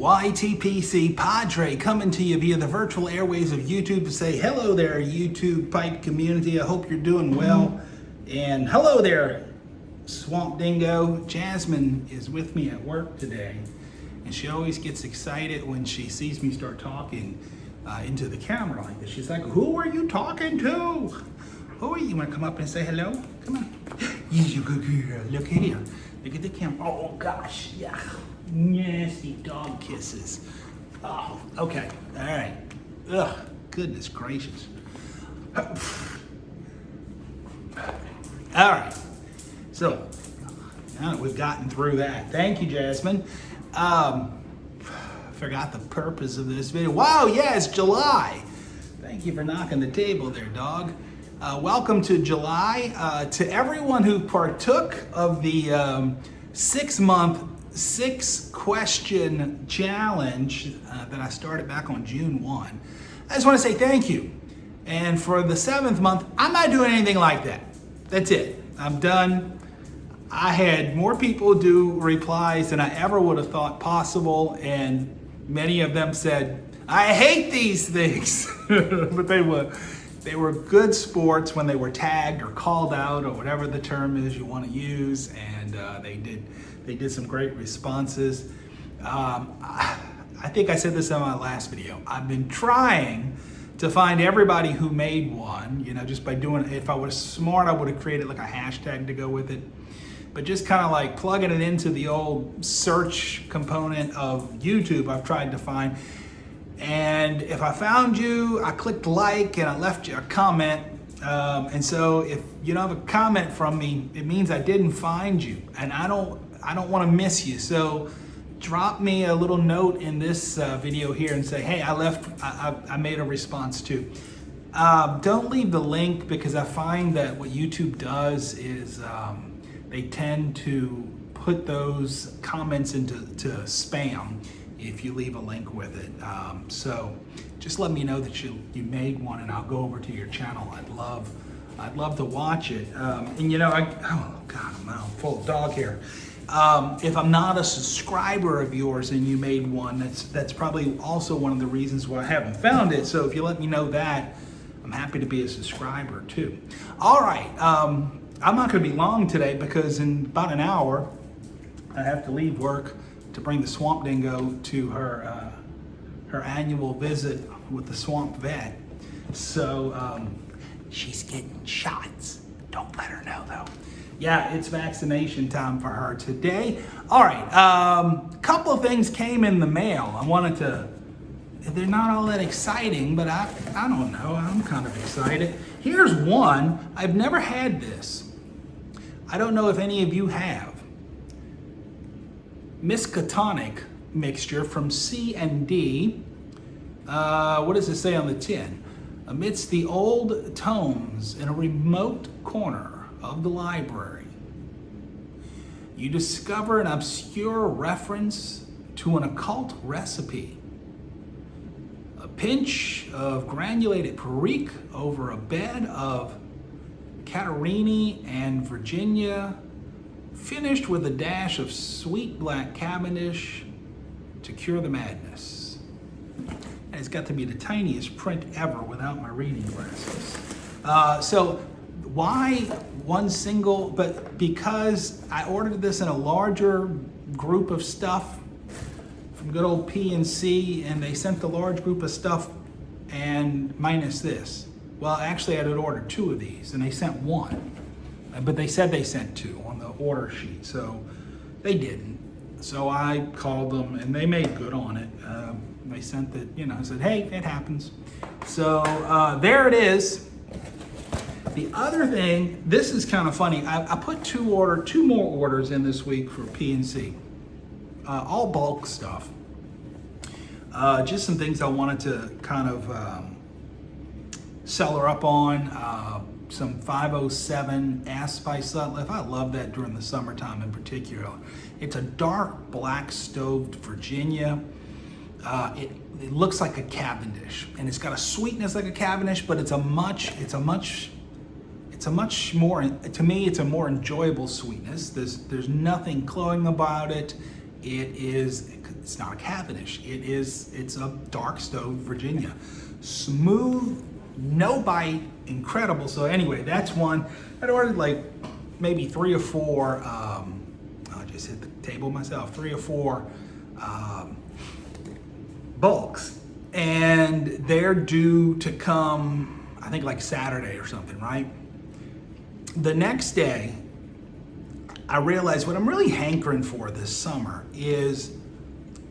YTPC Padre coming to you via the virtual airwaves of YouTube to say hello there, YouTube pipe community. I hope you're doing well. And hello there, Swamp Dingo. Jasmine is with me at work today, and she always gets excited when she sees me start talking into the camera like this. She's like, "Who are you talking to? Who are you? You want to come up and say hello? Come on. You good girl. Look here. Look at the camera. Oh gosh, yeah. Nasty dog kisses. Oh, okay. All right. Ugh, goodness gracious. All right. So, now that we've gotten through that, thank you, Jasmine. Forgot the purpose of this video. Wow, yeah, it's July. Thank you for knocking the table there, dog. Welcome to July. To everyone who partook of the 6-month 6-question challenge that I started back on June 1. I just want to say thank you. And for the 7th month, I'm not doing anything like that. That's it. I'm done. I had more people do replies than I ever would have thought possible, and many of them said, "I hate these things." But they were good sports when they were tagged or called out or whatever the term is you want to use, and they did some great responses. I think I said this in my last video. I've been trying to find everybody who made one, just by doing, if I was smart, I would have created like a hashtag to go with it. But just kind of like plugging it into the old search component of YouTube, I've tried to find. And if I found you, I clicked like and I left you a comment. And so if you don't have a comment from me, it means I didn't find you, and I don't want to miss you. So drop me a little note in this video here and say, "Hey, I made a response too." Don't leave the link, because I find that what YouTube does is they tend to put those comments into spam if you leave a link with it. So just let me know that you made one, and I'll go over to your channel. I'd love to watch it. And oh God, I'm full of dog hair. If I'm not a subscriber of yours and you made one, that's probably also one of the reasons why I haven't found it. So if you let me know that, I'm happy to be a subscriber too. All right, I'm not going to be long today, because in about an hour I have to leave work to bring the Swamp Dingo to her annual visit with the swamp vet. So she's getting shots. Don't let her know though. Yeah, it's vaccination time for her today. All right, couple of things came in the mail. They're not all that exciting, but I don't know, I'm kind of excited. Here's one. I've never had this. I don't know if any of you have. Miskatonic mixture from C&D. What does it say on the tin? Amidst the old tomes in a remote corner of the library, you discover an obscure reference to an occult recipe. A pinch of granulated Perique over a bed of Catarini and Virginia, finished with a dash of sweet black Cavendish to cure the madness. And it's got to be the tiniest print ever without my reading glasses. So why one single? But because I ordered this in a larger group of stuff from good old PNC, and they sent the large group of stuff and minus this. Well, actually I had ordered 2 of these, and they sent 1. But they said they sent 2 on the order sheet, so they didn't. So I called them, and they made good on it. They sent it, said, "Hey, it happens." So there it is. The other thing, this is kind of funny. I put 2 more orders in this week for PNC, all bulk stuff. Just some things I wanted to kind of sell her up on. Some 507 Aspice Sutliff. I love that during the summertime in particular. It's a dark black stoved Virginia. It looks like a Cavendish, and it's got a sweetness like a Cavendish, but it's a much more, to me, it's a more enjoyable sweetness. There's nothing cloying about it. It's not a Cavendish. It's a dark stove Virginia. Smooth, no bite, incredible. So anyway, that's one. I'd ordered like maybe 3 or 4, I just hit the table myself, 3 or 4 bulks. And they're due to come, I think like Saturday or something, right? The next day, I realized what I'm really hankering for this summer is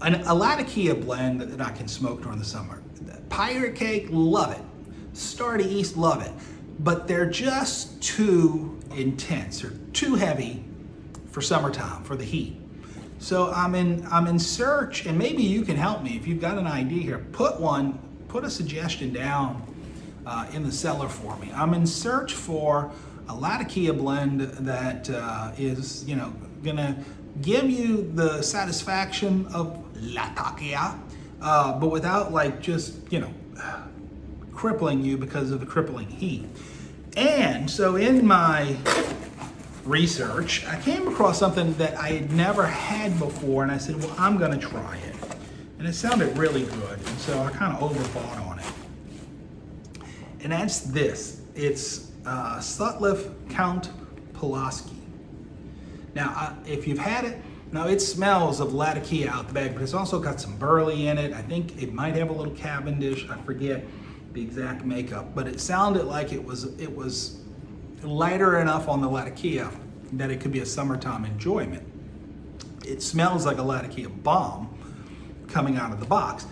a Latakia blend that I can smoke during the summer. Pirate Cake, love it. Star to East, love it. But they're just too intense. They're too heavy for summertime, for the heat. So I'm in search, and maybe you can help me if you've got an idea here. Put a suggestion down in the cellar for me. I'm in search for a Latakia blend that is, gonna give you the satisfaction of Latakia, but without like just, crippling you because of the crippling heat. And so in my research, I came across something that I had never had before, and I said, well, I'm gonna try it. And it sounded really good, and so I kind of overbought on it. And that's this. It's Sutliff Count Pulaski. Now, if you've had it, now it smells of Latakia out the bag, but it's also got some burley in it. I think it might have a little Cavendish. I forget the exact makeup, but it sounded like it was lighter enough on the Latakia that it could be a summertime enjoyment. It smells like a Latakia bomb coming out of the box.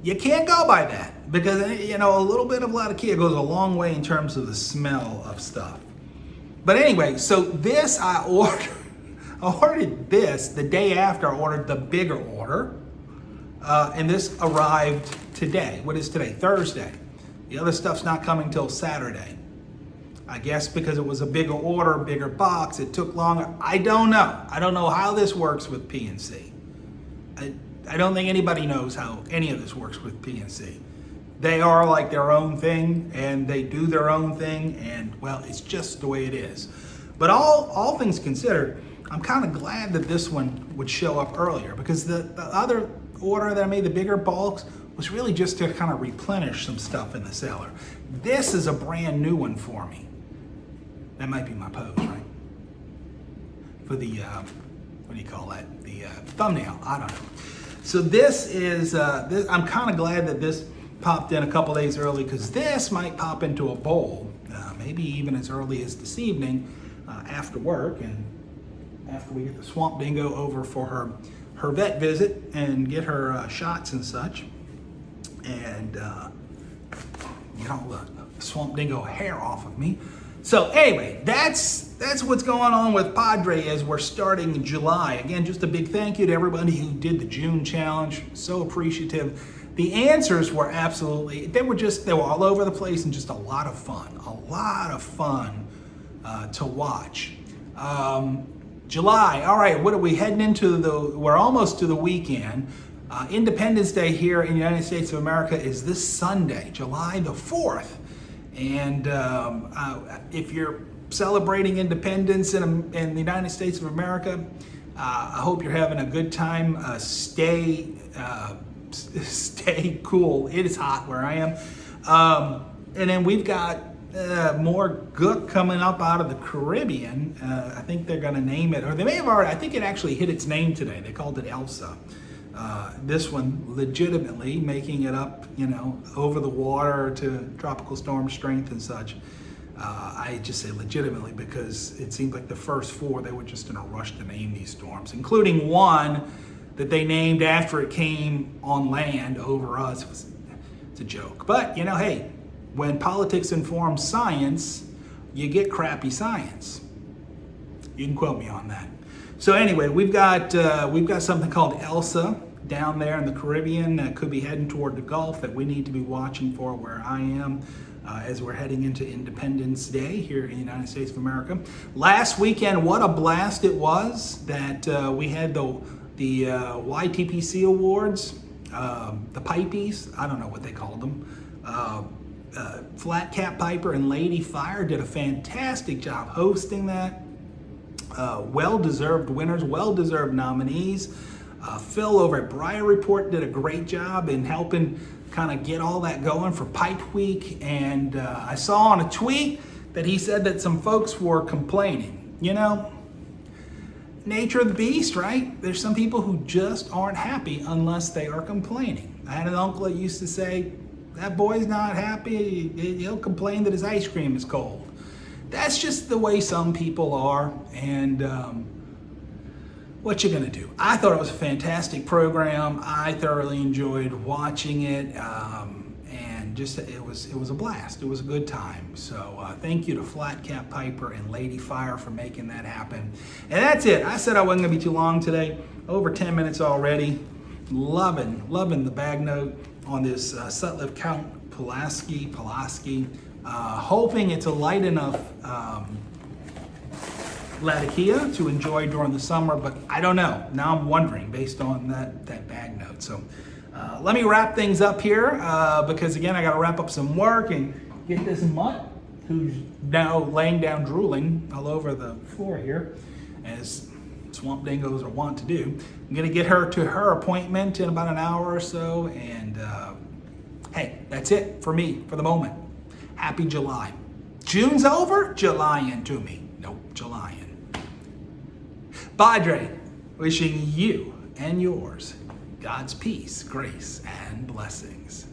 You can't go by that because, a little bit of Latakia goes a long way in terms of the smell of stuff. But anyway, so this I ordered this the day after I ordered the bigger order, and this arrived today. What is today? Thursday. The other stuff's not coming till Saturday. I guess because it was a bigger order, bigger box, it took longer. I don't know. I don't know how this works with PNC. I don't think anybody knows how any of this works with PNC. They are like their own thing, and they do their own thing, and well, it's just the way it is. But all things considered, I'm kind of glad that this one would show up earlier, because the other order that I made, the bigger bulks, was really just to kind of replenish some stuff in the cellar. This is a brand new one for me. That might be my pose, right? For the, what do you call that? The thumbnail, I don't know. So this is, I'm kind of glad that this popped in a couple days early, because this might pop into a bowl, maybe even as early as this evening after work, and after we get the Swamp Dingo over for her vet visit and get her shots and such, and get all the Swamp Dingo hair off of me. So anyway, that's what's going on with Padre as we're starting July. Again, just a big thank you to everybody who did the June challenge. So appreciative. The answers were absolutely, they were all over the place and just a lot of fun to watch. July, all right, what are we heading into? We're almost to the weekend. Independence Day here in the United States of America is this Sunday, July the 4th. And if you're celebrating independence in the United States of America, I hope you're having a good time. Stay cool. It is hot where I am. And then we've got more gook coming up out of the Caribbean. I think they're going to name it, or they may have already. I think it actually hit its name today. They called it Elsa. This one legitimately making it up, over the water to tropical storm strength and such. I just say legitimately because it seems like the first 4, they were just in a rush to name these storms, including one that they named after it came on land over us. It's a joke. But, hey, when politics informs science, you get crappy science. You can quote me on that. So anyway, we've got something called Elsa down there in the Caribbean that could be heading toward the Gulf that we need to be watching for where I am as we're heading into Independence Day here in the United States of America. Last weekend, what a blast it was that we had the YTPC Awards, the Pipies, I don't know what they called them. Flat Cap Piper and Lady Fire did a fantastic job hosting that. Well-deserved winners, well-deserved nominees. Phil over at Briar Report did a great job in helping kind of get all that going for Pike Week. And I saw on a tweet that he said that some folks were complaining. You know, nature of the beast, right? There's some people who just aren't happy unless they are complaining. I had an uncle that used to say, that boy's not happy, he'll complain that his ice cream is cold. That's just the way some people are, and what you gonna do? I thought it was a fantastic program. I thoroughly enjoyed watching it, and just it was a blast. It was a good time. So thank you to Flat Cap Piper and Lady Fire for making that happen. And that's it. I said I wasn't gonna be too long today. Over 10 minutes already. Loving the bag note on this Sutliff Count Pulaski. Hoping it's a light enough Latakia to enjoy during the summer, but I don't know. Now I'm wondering based on that bag note. So let me wrap things up here because again, I got to wrap up some work and get this mutt who's now laying down drooling all over the floor here, as swamp dingoes are wont to do. I'm gonna get her to her appointment in about an hour or so, and hey, that's it for me for the moment. Happy July. June's over? July-in to me. Nope, July-in. Padre, wishing you and yours God's peace, grace, and blessings.